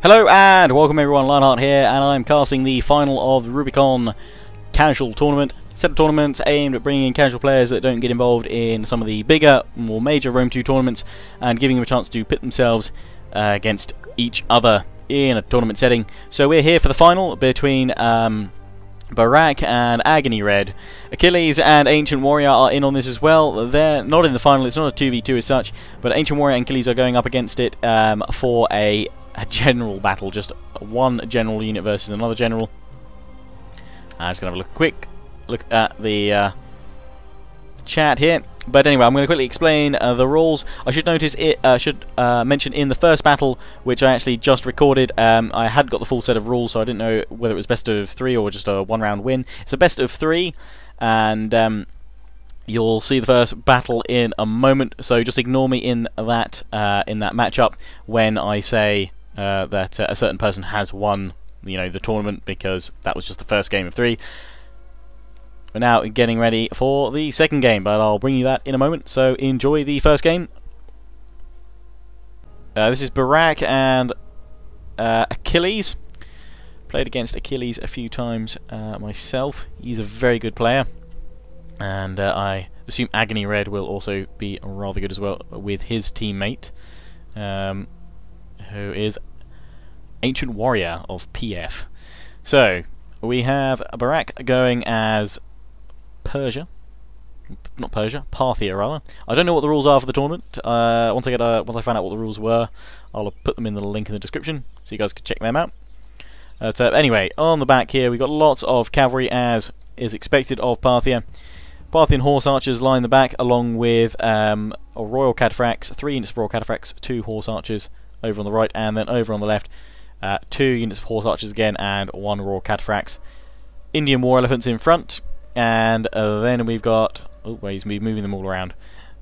Hello and welcome everyone, Lionheart here, and I'm casting the final of the Rubicon casual tournament. Set of tournaments aimed at bringing in casual players that don't get involved in some of the bigger, more major Rome 2 tournaments and giving them a chance to pit themselves against each other in a tournament setting. So we're here for the final between Barak and AggonyRed. Achilles and Ancient Warrior are in on this as well. They're not in the final, it's not a 2v2 as such, but Ancient Warrior and Achilles are going up against it for a general battle, just one general unit versus another general. I'm just going to have a quick look at the chat here. But anyway, I'm going to quickly explain the rules. I should mention in the first battle, which I actually just recorded, I had got the full set of rules, so I didn't know whether it was best of 3 or just a one-round win. It's a best of 3, and you'll see the first battle in a moment. So just ignore me in that matchup when I say that a certain person has won, the tournament, because that was just the first game of 3. We're now getting ready for the second game, but I'll bring you that in a moment, so enjoy the first game. This is Barak and Achilles. Played against Achilles a few times myself. He's a very good player, and I assume AggonyRed will also be rather good as well with his teammate, who is Ancient Warrior of PF. So we have Barak going as Parthia rather. I don't know what the rules are for the tournament. Once I find out what the rules were, I'll put them in the link in the description so you guys can check them out. So anyway, on the back here we've got lots of cavalry, as is expected of Parthia. Parthian horse archers line the back, along with royal cataphracts, 3 units of royal cataphracts, 2 horse archers over on the right, and then over on the left 2 units of horse archers again and 1 royal cataphracts. Indian war elephants in front. And then we've got... oh, well, he's moving them all around.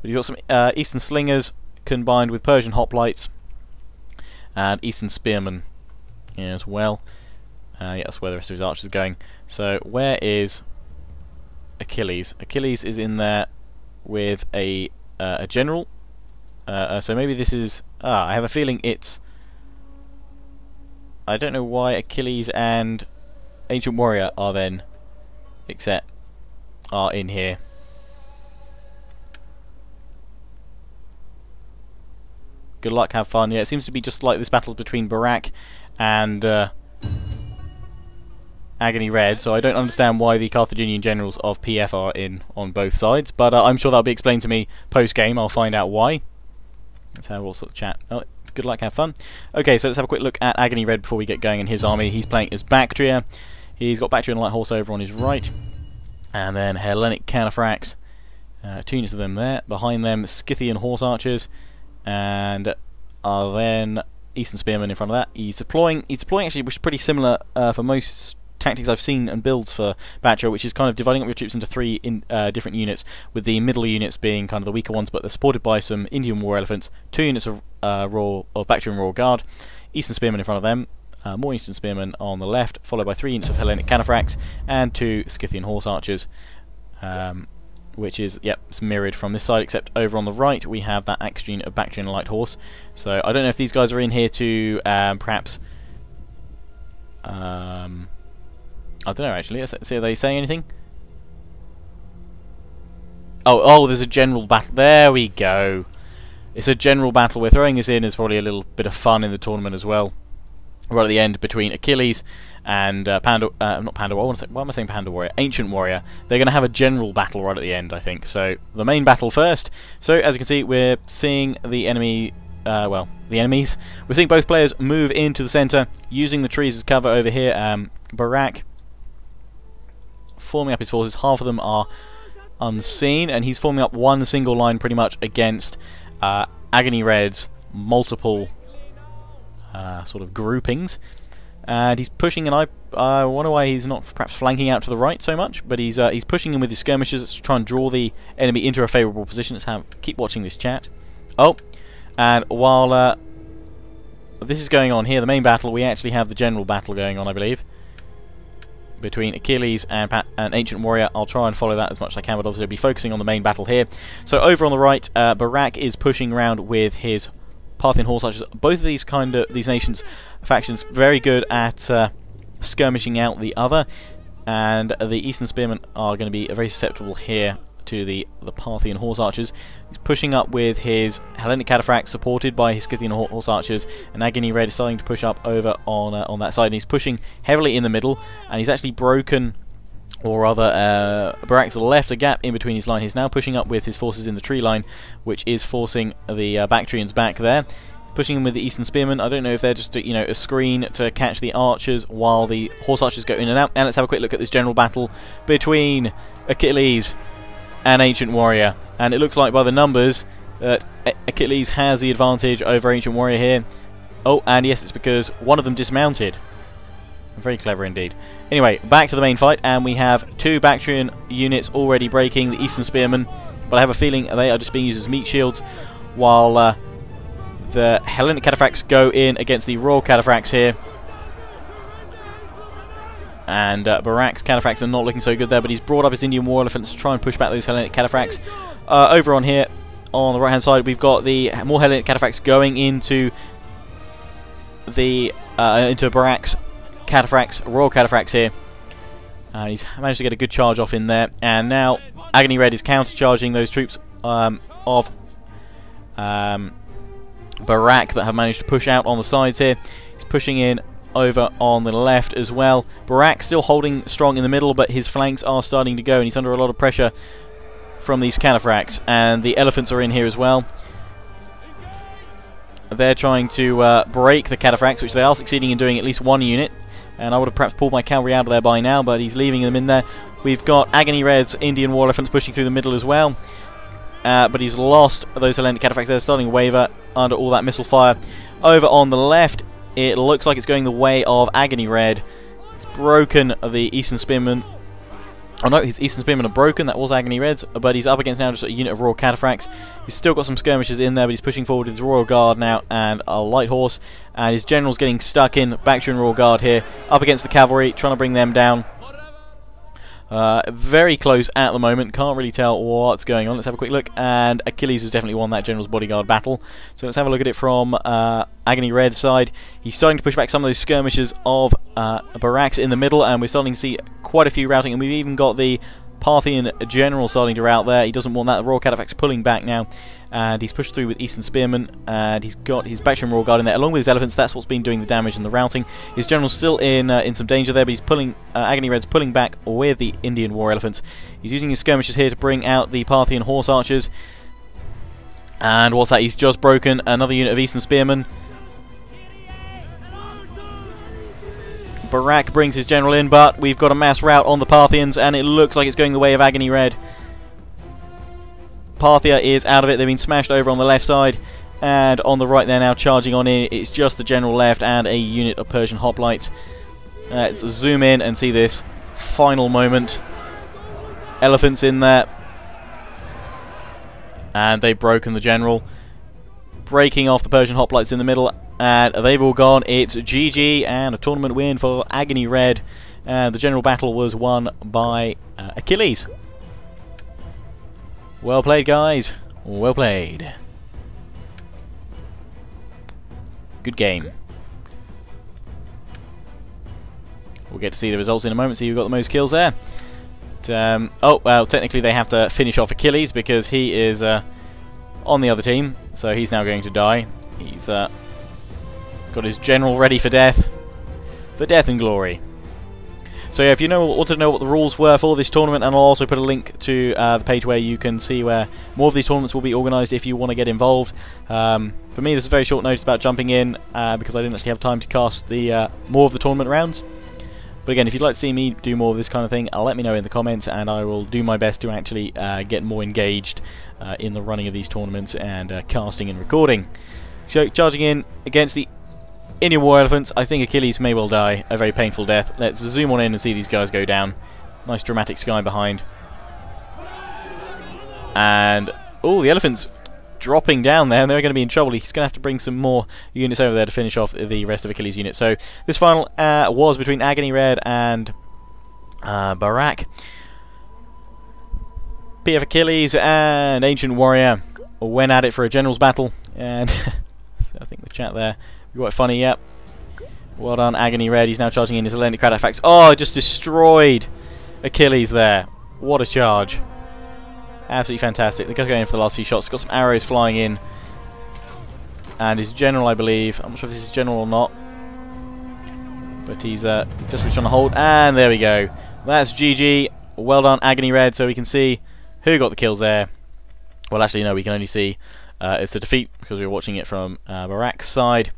But you've got some Eastern Slingers combined with Persian Hoplites and Eastern Spearmen as well. Yeah, that's where the rest of his archers are going. So where is Achilles? Achilles is in there with a general. So maybe this is... I have a feeling it's... I don't know why Achilles and Ancient Warrior are then... are in here. Good luck, have fun. Yeah, it seems to be just like this battle between Barak and AggonyRed, so I don't understand why the Carthaginian generals of PF are in on both sides, but I'm sure that'll be explained to me post-game. I'll find out why. Let's have also the chat. Oh, good luck, have fun. Okay, so let's have a quick look at AggonyRed before we get going in his army. He's playing as Bactria. He's got Bactria and Light Horse over on his right. And then Hellenic cataphracts, 2 units of them there. Behind them, Scythian horse archers, and then Eastern spearmen in front of that. He's deploying actually, which is pretty similar for most tactics I've seen and builds for Bactria, which is kind of dividing up your troops into 3 different units, with the middle units being kind of the weaker ones, but they're supported by some Indian war elephants, 2 units of Bactrian Royal Guard, Eastern spearmen in front of them. More Eastern Spearmen on the left, followed by 3 units of Hellenic cataphracts and 2 Scythian horse archers, which is, yep, it's mirrored from this side, except over on the right we have that extra unit of Bactrian light horse. So I don't know if these guys are in here to perhaps... I don't know actually, let's see, are they saying anything? Oh, there's a general battle. There we go. It's a general battle. We're throwing this in as probably a little bit of fun in the tournament as well. Right at the end, between Achilles and not Panda Warrior, why am I saying Panda Warrior? Ancient Warrior. They're going to have a general battle right at the end, I think. So, the main battle first. So, as you can see, we're seeing the enemy, the enemies. We're seeing both players move into the centre, using the trees as cover over here. Barak forming up his forces. Half of them are unseen, and he's forming up one single line pretty much against AggonyRed's multiple sort of groupings, and he's pushing, and I wonder why he's not perhaps flanking out to the right so much, but he's pushing in with his skirmishers to try and draw the enemy into a favourable position. Let's keep watching this chat. Oh, and while this is going on here, the main battle, we actually have the general battle going on, I believe, between Achilles and Ancient Warrior. I'll try and follow that as much as I can, but obviously I'll be focusing on the main battle here. So over on the right, Barak is pushing around with his Parthian horse archers. Both of these nations factions very good at skirmishing out the other, and the Eastern Spearmen are going to be very susceptible here to the Parthian horse archers. He's pushing up with his Hellenic Cataphract, supported by his Scythian horse archers, and AggonyRed is starting to push up over on that side, and he's pushing heavily in the middle, and he's actually broken, or rather Barak603 left a gap in between his line. He's now pushing up with his forces in the tree line, which is forcing the Bactrians back there. Pushing in with the Eastern Spearmen. I don't know if they're just a screen to catch the archers while the horse archers go in and out. And let's have a quick look at this general battle between Achilles and Ancient Warrior. And it looks like by the numbers that Achilles has the advantage over Ancient Warrior here. Oh, and yes, it's because one of them dismounted. Very clever indeed. Anyway, back to the main fight, and we have two Bactrian units already breaking the Eastern Spearmen, but I have a feeling they are just being used as meat shields, while the Hellenic Cataphracts go in against the Royal Cataphracts here. And Barak's Cataphracts are not looking so good there, but he's brought up his Indian War Elephants to try and push back those Hellenic Cataphracts. Over on here, on the right hand side, we've got the more Hellenic Cataphracts going into the into Barak's Cataphracts, Royal Cataphracts here. He's managed to get a good charge off in there, and now AggonyRed is counter-charging those troops of Barak that have managed to push out on the sides here. He's pushing in over on the left as well. Barak still holding strong in the middle, but his flanks are starting to go, and he's under a lot of pressure from these Cataphracts, and the elephants are in here as well. They're trying to break the Cataphracts, which they are succeeding in doing at least one unit. And I would have perhaps pulled my cavalry out of there by now, but he's leaving them in there. We've got AggonyRed's Indian War Elephants pushing through the middle as well. But he's lost those Hellenic Cataphracts. They're starting to waver under all that missile fire. Over on the left, it looks like it's going the way of AggonyRed. He's broken the Eastern Spearmen. Oh no, his Eastern Spearmen are broken. That was AggonyRed's, but he's up against now just a unit of Royal Cataphracts. He's still got some skirmishers in there, but he's pushing forward with his Royal Guard now and a light horse. And his general's getting stuck in Bactrian Royal Guard here, up against the cavalry, trying to bring them down. Very close at the moment. Can't really tell what's going on. Let's have a quick look. And Achilles has definitely won that General's Bodyguard battle. So let's have a look at it from AggonyRed's side. He's starting to push back some of those skirmishers of Barak in the middle, and we're starting to see quite a few routing. And we've even got the Parthian general starting to rout there. He doesn't want that. The Royal Cataphracts pulling back now, and he's pushed through with Eastern Spearmen, and he's got his Bactrian Royal Guard in there along with his elephants. That's what's been doing the damage and the routing. His general's still in some danger there, but he's pulling AggonyRed's pulling back with the Indian War Elephants. He's using his skirmishers here to bring out the Parthian horse archers, and what's that? He's just broken another unit of Eastern Spearmen. Barak brings his general in, but we've got a mass rout on the Parthians, and it looks like it's going the way of AggonyRed. Parthia is out of it. They've been smashed over on the left side, and on the right they're now charging on in. It's just the general left and a unit of Persian hoplites. Let's zoom in and see this final moment. Elephants in there, and they've broken the general, breaking off the Persian hoplites in the middle, and they've all gone. It's GG and a tournament win for AggonyRed, and the general battle was won by Achilles. Well played, guys. Well played. Good game. We'll get to see the results in a moment, see who got the most kills there. But, oh, well, technically they have to finish off Achilles because he is on the other team, so he's now going to die. He's got his general ready for death and glory. So yeah, if you want to know what the rules were for this tournament, and I'll also put a link to the page where you can see where more of these tournaments will be organised if you want to get involved. For me, this is very short notice about jumping in because I didn't actually have time to cast the more of the tournament rounds. But again, if you'd like to see me do more of this kind of thing, let me know in the comments, and I will do my best to actually get more engaged in the running of these tournaments and casting and recording. So, charging in against the Indian War Elephants, I think Achilles may well die a very painful death. Let's zoom on in and see these guys go down. Nice dramatic sky behind. And, oh, the elephants dropping down there, and they're going to be in trouble. He's going to have to bring some more units over there to finish off the rest of Achilles' unit. So this final was between AggonyRed and Barak. PF Achilles and Ancient Warrior went at it for a general's battle, and I think the chat there. Quite funny, yep. Well done, AggonyRed. He's now charging in his Atlantic Crowd effects. Oh, just destroyed Achilles there. What a charge. Absolutely fantastic. The guy's going in for the last few shots. Got some arrows flying in. And his general, I believe. I'm not sure if this is general or not. But he's just trying to hold. And there we go. That's GG. Well done, AggonyRed. So we can see who got the kills there. Well, actually, no, we can only see it's a defeat because we were watching it from Barak's side.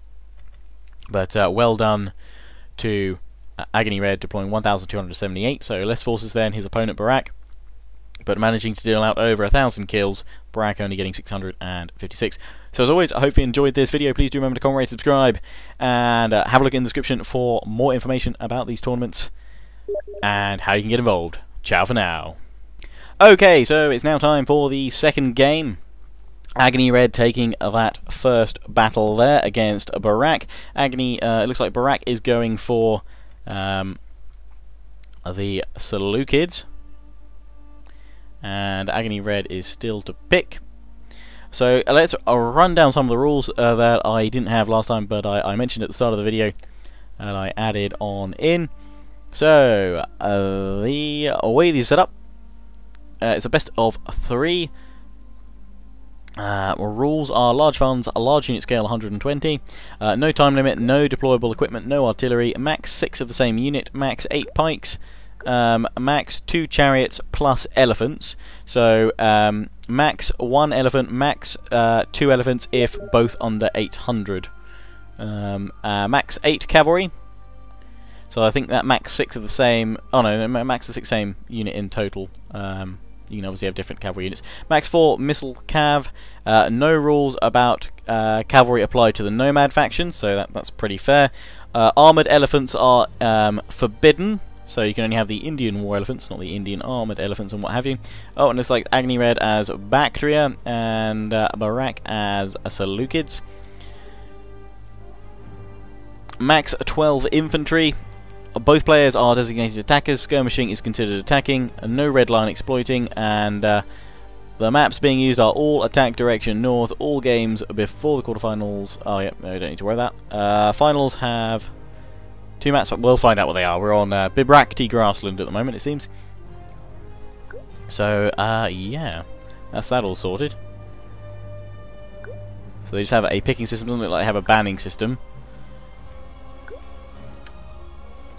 But well done to AggonyRed, deploying 1,278. So less forces than his opponent Barak, but managing to deal out over 1,000 kills. Barak only getting 656. So as always, I hope you enjoyed this video. Please do remember to comment, rate, subscribe, and have a look in the description for more information about these tournaments and how you can get involved. Ciao for now. Okay, so it's now time for the second game. AggonyRed taking that first battle there against Barak. It looks like Barak is going for the Seleucids, and AggonyRed is still to pick. So let's run down some of the rules that I didn't have last time, but I mentioned at the start of the video, and I added on in. So the way these set up, it's a best of 3. Rules are large funds, a large unit scale 120, no time limit, no deployable equipment, no artillery, max 6 of the same unit, max 8 pikes, max 2 chariots plus elephants. So max 1 elephant, max 2 elephants if both under 800. Max 8 cavalry. So I think that max 6 of the same. Oh no, max the 6 same unit in total. You can obviously have different cavalry units. Max 4 missile cav. No rules about cavalry applied to the nomad faction, so that's pretty fair. Armoured elephants are forbidden, so you can only have the Indian war elephants, not the Indian armoured elephants and what have you. Oh, and it looks like AggonyRed as Bactria and Barak as Seleucids. Max 12 infantry. Both players are designated attackers. Skirmishing is considered attacking, and no red line exploiting, and the maps being used are all attack direction north. All games before the quarterfinals. Oh yeah, no, don't need to worry about that. Finals have 2 maps. We'll find out what they are. We're on Barak603 grassland at the moment, it seems. So yeah, that's that all sorted. So they just have a picking system. Doesn't look like they have a banning system.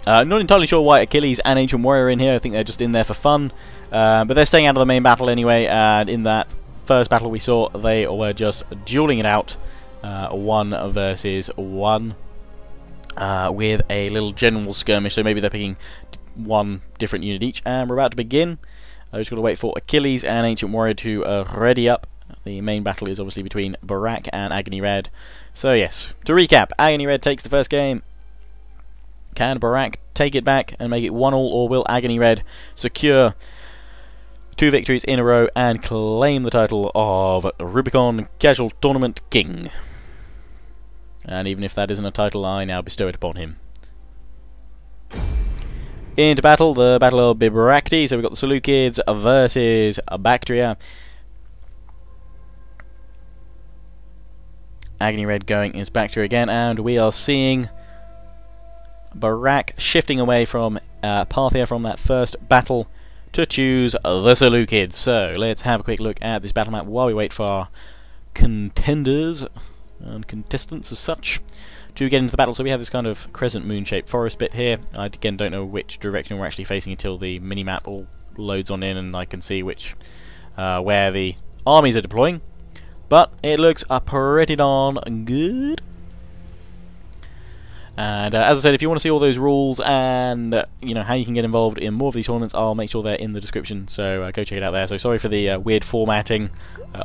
Not entirely sure why Achilles and Ancient Warrior are in here. I think they're just in there for fun. But they're staying out of the main battle anyway, and in that first battle we saw, they were just dueling it out, 1 versus 1, with a little general skirmish, so maybe they're picking 1 different unit each. And we're about to begin. I've just got to wait for Achilles and Ancient Warrior to ready up. The main battle is obviously between Barak and AggonyRed. So yes, to recap, AggonyRed takes the first game. Can Barak take it back and make it 1-1, or will AggonyRed secure 2 victories in a row and claim the title of Rubicon Casual Tournament King? And even if that isn't a title, I now bestow it upon him. Into battle, the Battle of Barak603. So we've got the Seleucids versus Bactria. AggonyRed going is Bactria again, and we are seeing Barak shifting away from Parthia from that first battle to choose the Seleucids. So let's have a quick look at this battle map while we wait for our contenders and contestants as such to get into the battle. So we have this kind of crescent moon shaped forest bit here. I again don't know which direction we're actually facing until the mini-map all loads on in and I can see which where the armies are deploying. But it looks pretty darn good. And as I said, if you want to see all those rules and you know how you can get involved in more of these tournaments, I'll make sure they're in the description, so go check it out there. So sorry for the weird formatting.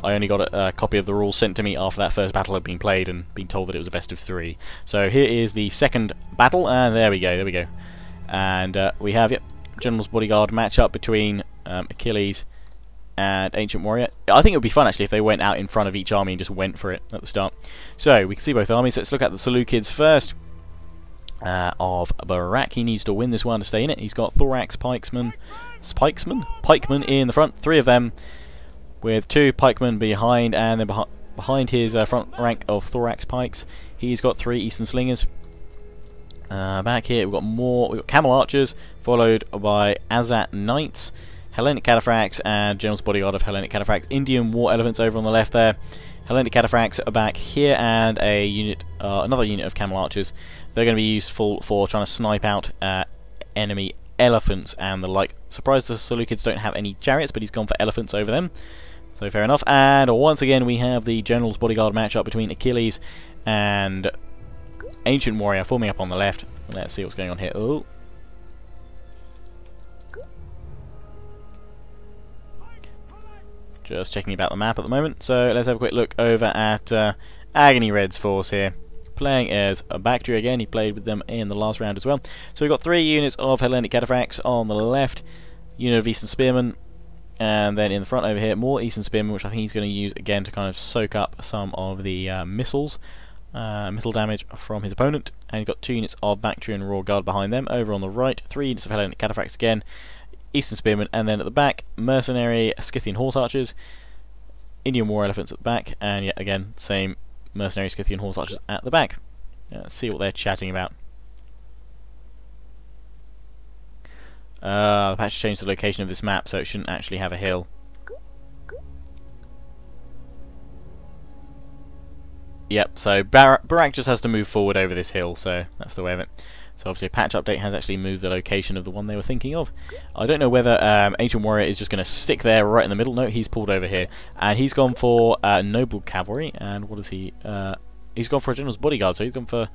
I only got a copy of the rules sent to me after that first battle had been played and been told that it was a best of 3. So here is the second battle, and there we go, And we have General's Bodyguard matchup between Achilles and Ancient Warrior. I think it would be fun actually if they went out in front of each army and just went for it at the start. So we can see both armies. Let's look at the Seleucids first. Of Barak. He needs to win this one to stay in it. He's got Thorax pikemen in the front, 3 of them, with 2 pikemen behind, and then behind his front rank of thorax pikes, he's got 3 Eastern Slingers. Back here we've got Camel Archers, followed by Azat Knights, Hellenic Cataphracts, and General's Bodyguard of Hellenic Cataphracts. Indian War Elephants over on the left there. Hellenic Cataphracts are back here, and a unit, another unit of Camel Archers. They're going to be useful for trying to snipe out enemy elephants and the like. Surprised the Seleucids don't have any chariots, but he's gone for elephants over them. So fair enough. And once again we have the General's Bodyguard matchup between Achilles and Ancient Warrior forming up on the left. Let's see what's going on here. Oh. Just checking about the map at the moment. So let's have a quick look over at AggonyRed's force here. Playing as a Bactria again. He played with them in the last round as well. So we've got 3 units of Hellenic Cataphracts on the left, unit of Eastern Spearmen, and then in the front over here more Eastern Spearmen, which I think he's going to use again to kind of soak up some of the missile damage from his opponent. And he's got 2 units of Bactrian Royal Guard behind them. Over on the right, 3 units of Hellenic Cataphracts again, Eastern Spearmen, and then at the back, Mercenary Scythian Horse Archers, Indian War Elephants at the back, and yet again, same Mercenary Scythian Horse Archers at the back. Let's see what they're chatting about. The patch changed the location of this map, so it shouldn't actually have a hill. Yep, so Barak just has to move forward over this hill, so that's the way of it. So obviously a patch update has actually moved the location of the one they were thinking of. I don't know whether Ancient Warrior is just going to stick there right in the middle. No, he's pulled over here. And he's gone for Noble Cavalry. And what is he? He's gone for a General's Bodyguard. So he's gone for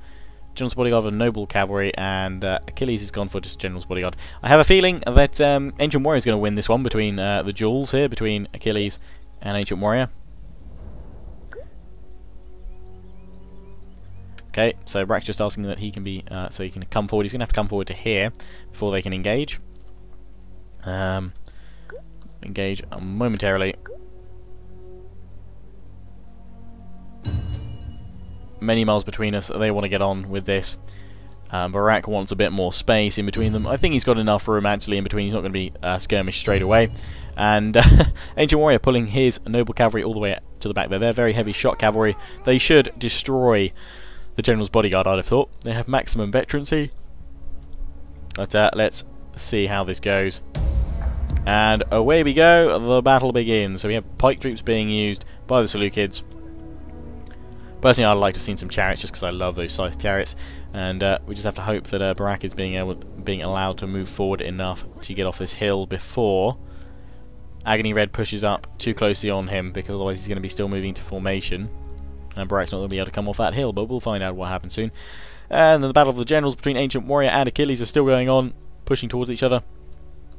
General's Bodyguard of Noble Cavalry. And Achilles has gone for just General's Bodyguard. I have a feeling that Ancient Warrior is going to win this one between the duels here, between Achilles and Ancient Warrior. Okay, so Brack's just asking that he can be, so he can come forward. He's going to have to come forward to here before they can engage. Engage momentarily. Many miles between us. They want to get on with this. Barak wants a bit more space in between them. I think he's got enough room actually in between. He's not going to be skirmished straight away. And Ancient Warrior pulling his Noble Cavalry all the way to the back there. They're very heavy shot cavalry. They should destroy the General's Bodyguard, I'd have thought. They have maximum veterancy. But let's see how this goes. And away we go, the battle begins. So we have pike troops being used by the Seleucids. Personally, I'd like to have seen some chariots just because I love those scythe chariots. And we just have to hope that Barak is being allowed to move forward enough to get off this hill before AggonyRed pushes up too closely on him, because otherwise he's going to be still moving to formation. And Barak's not going to be able to come off that hill, but we'll find out what happens soon. And then the battle of the generals between Ancient Warrior and Achilles is still going on, pushing towards each other.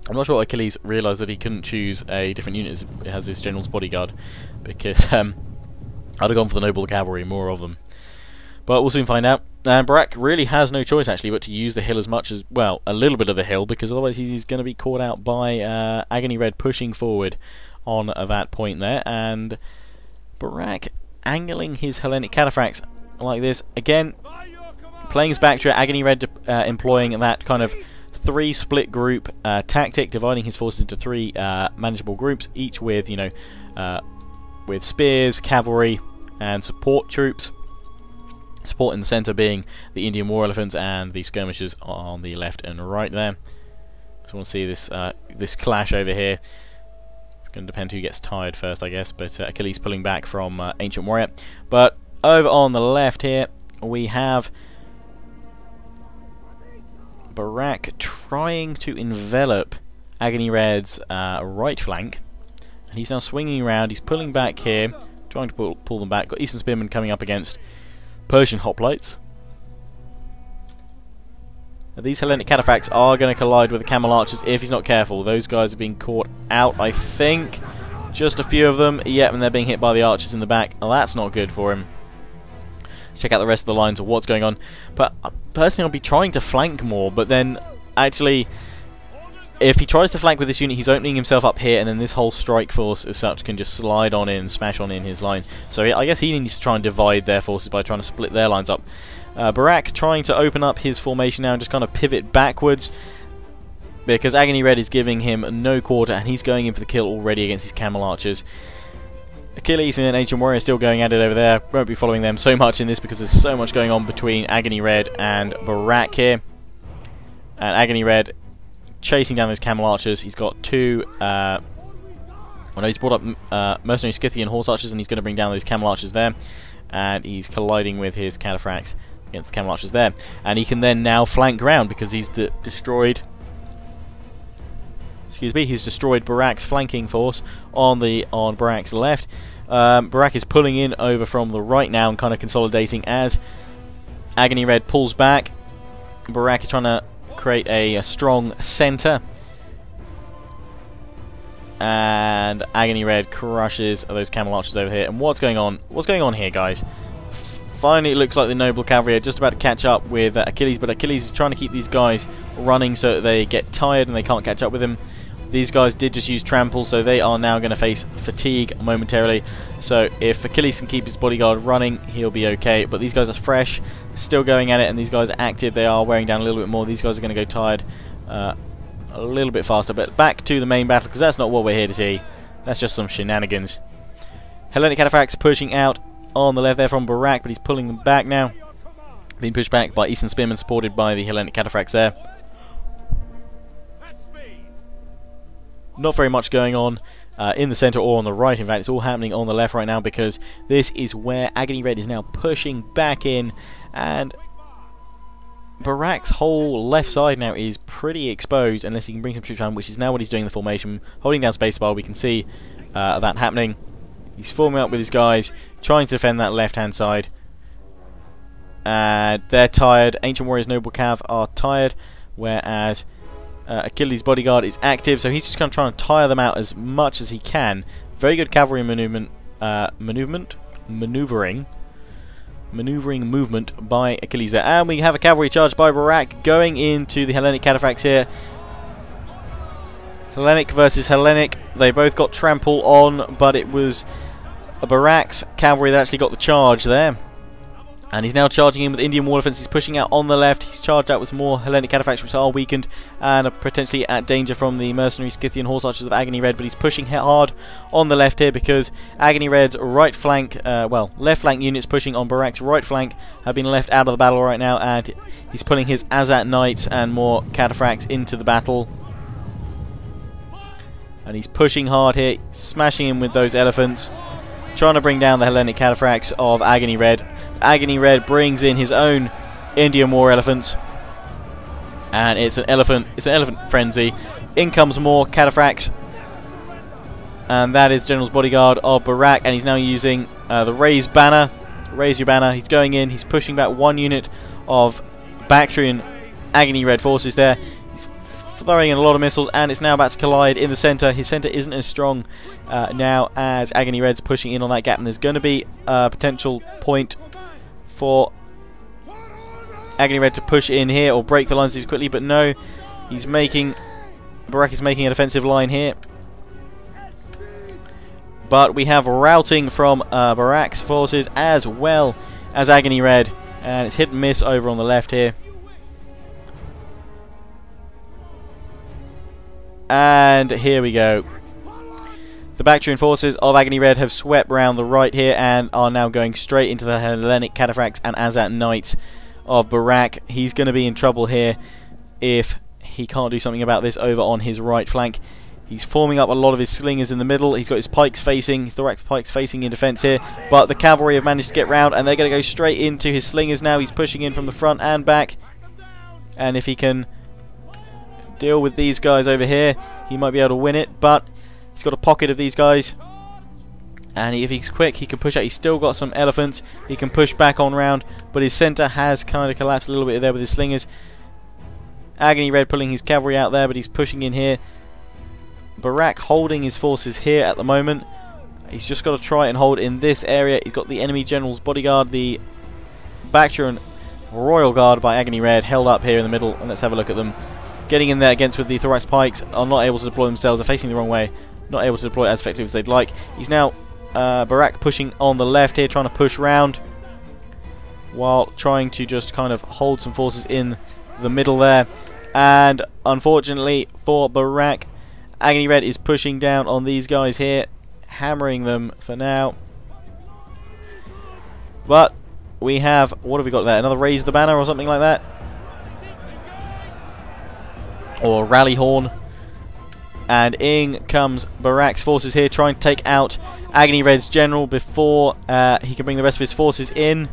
I'm not sure Achilles realised that he couldn't choose a different unit as his General's Bodyguard, because I'd have gone for the Noble Cavalry, more of them. But we'll soon find out. And Barak really has no choice actually but to use the hill as much as, well, a little bit of the hill, because otherwise he's going to be caught out by AggonyRed pushing forward on that point there. And Barak angling his Hellenic Cataphracts like this. Again, playing his Bactria, AggonyRed employing that kind of 3 split group tactic, dividing his forces into 3 manageable groups, each with, you know, with spears, cavalry, and support troops. Support in the centre being the Indian War Elephants and the skirmishers on the left and right there. Just want to see this this clash over here. It's going to depend who gets tired first, I guess, but Achilles pulling back from Ancient Warrior. But over on the left here, we have Barak trying to envelop AggonyRed's right flank. And he's now swinging around, he's pulling back here, trying to pull them back. Got Eastern Spearmen coming up against Persian hoplites. These Hellenic Cataphracts are going to collide with the Camel Archers if he's not careful. Those guys are being caught out, I think. Just a few of them. Yep, and they're being hit by the archers in the back. Oh, that's not good for him. Let's check out the rest of the lines of what's going on. But personally, I'll be trying to flank more. But then, actually, if he tries to flank with this unit, he's opening himself up here. And then this whole strike force as such can just slide on in and smash on in his line. So I guess he needs to try and divide their forces by trying to split their lines up. Barak trying to open up his formation now and just kind of pivot backwards, because AggonyRed is giving him no quarter and he's going in for the kill already against his Camel Archers. Achilles and Ancient Warrior still going at it over there. Won't be following them so much in this because there's so much going on between AggonyRed and Barak here. And AggonyRed chasing down those camel archers. He's got two... well, no, he's brought up mercenary Scythian horse archers, and he's going to bring down those camel archers there. And he's colliding with his cataphracts against the camel archers there. And he can then now flank round because he's destroyed... Excuse me, he's destroyed Barak's flanking force on Barak's left. Barak is pulling in over from the right now and kind of consolidating as AggonyRed pulls back. Barak is trying to create a strong centre. And AggonyRed crushes those camel archers over here. And what's going on? What's going on here, guys? Finally, it looks like the noble cavalry are just about to catch up with Achilles, but Achilles is trying to keep these guys running so that they get tired and they can't catch up with him. These guys did just use trample, so they are now going to face fatigue momentarily. So if Achilles can keep his bodyguard running, he'll be okay. But these guys are fresh, still going at it, and these guys are active. They are wearing down a little bit more. These guys are going to go tired a little bit faster. But back to the main battle, because that's not what we're here to see. That's just some shenanigans. Hellenic cataphracts pushing out on the left there from Barak, but he's pulling them back now. Being pushed back by Eastern Spearmen, supported by the Hellenic cataphracts there. Not very much going on in the centre or on the right. In fact, it's all happening on the left right now because this is where AggonyRed is now pushing back in, and Barak's whole left side now is pretty exposed unless he can bring some troops around, which is now what he's doing in the formation. Holding down spacebar, we can see that happening. He's forming up with his guys, trying to defend that left-hand side. They're tired. Ancient Warriors Noble Cav are tired, whereas Achilles' bodyguard is active, so he's just kind of trying to tire them out as much as he can. Very good cavalry maneuvering movement by Achilles there. And we have a cavalry charge by Barak going into the Hellenic cataphracts here. Hellenic versus Hellenic. They both got trample on, but it was Barak's cavalry that actually got the charge there. And he's now charging in with Indian war elephants. He's pushing out on the left. He's charged out with some more Hellenic cataphracts, which are weakened and are potentially at danger from the mercenary Scythian horse archers of AggonyRed. But he's pushing hard on the left here because AggonyRed's right flank, left flank units pushing on Barak's right flank have been left out of the battle right now, and he's pulling his Azat Knights and more cataphracts into the battle. And he's pushing hard here, smashing him with those elephants, trying to bring down the Hellenic cataphracts of AggonyRed. AggonyRed brings in his own Indian war elephants, and it's an elephant frenzy. In comes more cataphracts, and that is General's bodyguard of Barak, and he's now using the raise banner. Raise your banner. He's going in. He's pushing back one unit of Bactrian AggonyRed forces there. He's throwing in a lot of missiles, and it's now about to collide in the centre. His centre isn't as strong now as AggonyRed's pushing in on that gap, and there's going to be a potential point for AggonyRed to push in here or break the lines quickly, but no, Barak is making a defensive line here. But we have routing from Barak's forces as well as AggonyRed, and it's hit and miss over on the left here. And here we go. The Bactrian forces of AggonyRed have swept round the right here and are now going straight into the Hellenic cataphracts and Azat Knights of Barak. He's going to be in trouble here if he can't do something about this over on his right flank. He's forming up a lot of his slingers in the middle. He's got his pikes facing, his direct pikes facing in defence here, but the cavalry have managed to get round and they're going to go straight into his slingers now. He's pushing in from the front and back, and if he can deal with these guys over here, he might be able to win it, but he's got a pocket of these guys, and if he's quick he can push out. He's still got some elephants, he can push back on round, but his centre has kind of collapsed a little bit there with his slingers. AggonyRed pulling his cavalry out there, but he's pushing in here. Barak holding his forces here at the moment. He's just got to try and hold in this area. He's got the enemy general's bodyguard, the Bactrian Royal Guard by AggonyRed, held up here in the middle, and let's have a look at them. Getting in there against with the thorax pikes, are not able to deploy themselves, are facing the wrong way, not able to deploy as effectively as they'd like. He's now Barak pushing on the left here, trying to push round while trying to just kind of hold some forces in the middle there. And unfortunately for Barak, AggonyRed is pushing down on these guys here, hammering them for now. But we have, what have we got there? Another raise the banner or something like that? Or rally horn. And in comes Barak's forces here, trying to take out AggonyRed's general before he can bring the rest of his forces in.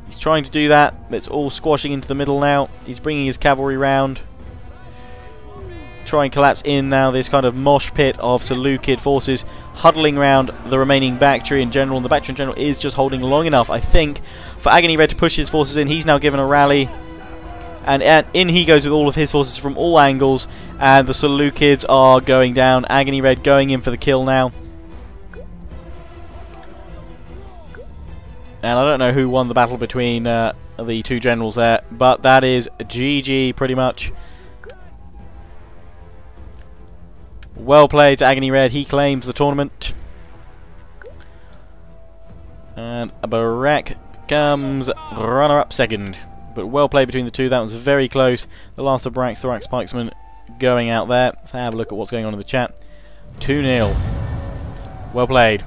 He's trying to do that, but it's all squashing into the middle now. He's bringing his cavalry round. Try and collapse in now this kind of mosh pit of Seleucid forces huddling around the remaining Bactrian general. And the Bactrian general is just holding long enough, I think, for AggonyRed to push his forces in. He's now given a rally. And in he goes with all of his forces from all angles, and the Seleucids are going down. AggonyRed going in for the kill now. And I don't know who won the battle between the two generals there, but that is GG pretty much. Well played to AggonyRed, he claims the tournament. And Barak becomes runner-up second. But well played between the two, that was very close. The last of Barak603 Spikesman going out there. Let's have a look at what's going on in the chat. 2-0. Well played.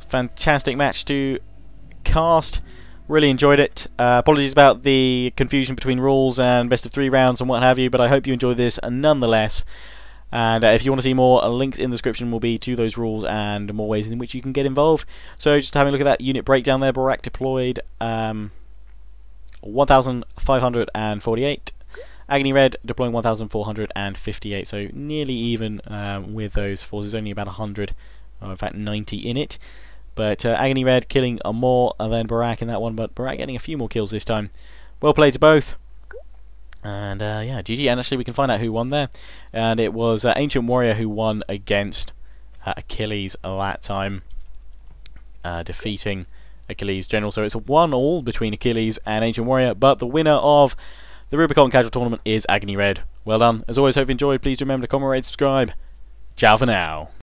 Fantastic match to cast. Really enjoyed it. Apologies about the confusion between rules and best of 3 rounds and what have you, but I hope you enjoyed this nonetheless. And if you want to see more, links in the description will be to those rules and more ways in which you can get involved. So just having a look at that unit breakdown there, Barak deployed 1,548. AggonyRed deploying 1,458, so nearly even with those forces, only about 100, or in fact 90 in it. But AggonyRed killing more than Barak in that one, but Barak getting a few more kills this time. Well played to both. And yeah, GG. And actually we can find out who won there. And it was Ancient Warrior who won against Achilles that time, defeating Achilles' general. So it's a 1-1 between Achilles and Ancient Warrior, but the winner of the Rubicon Casual Tournament is AggonyRed. Well done. As always, hope you enjoyed. Please remember to comment, rate, subscribe. Ciao for now.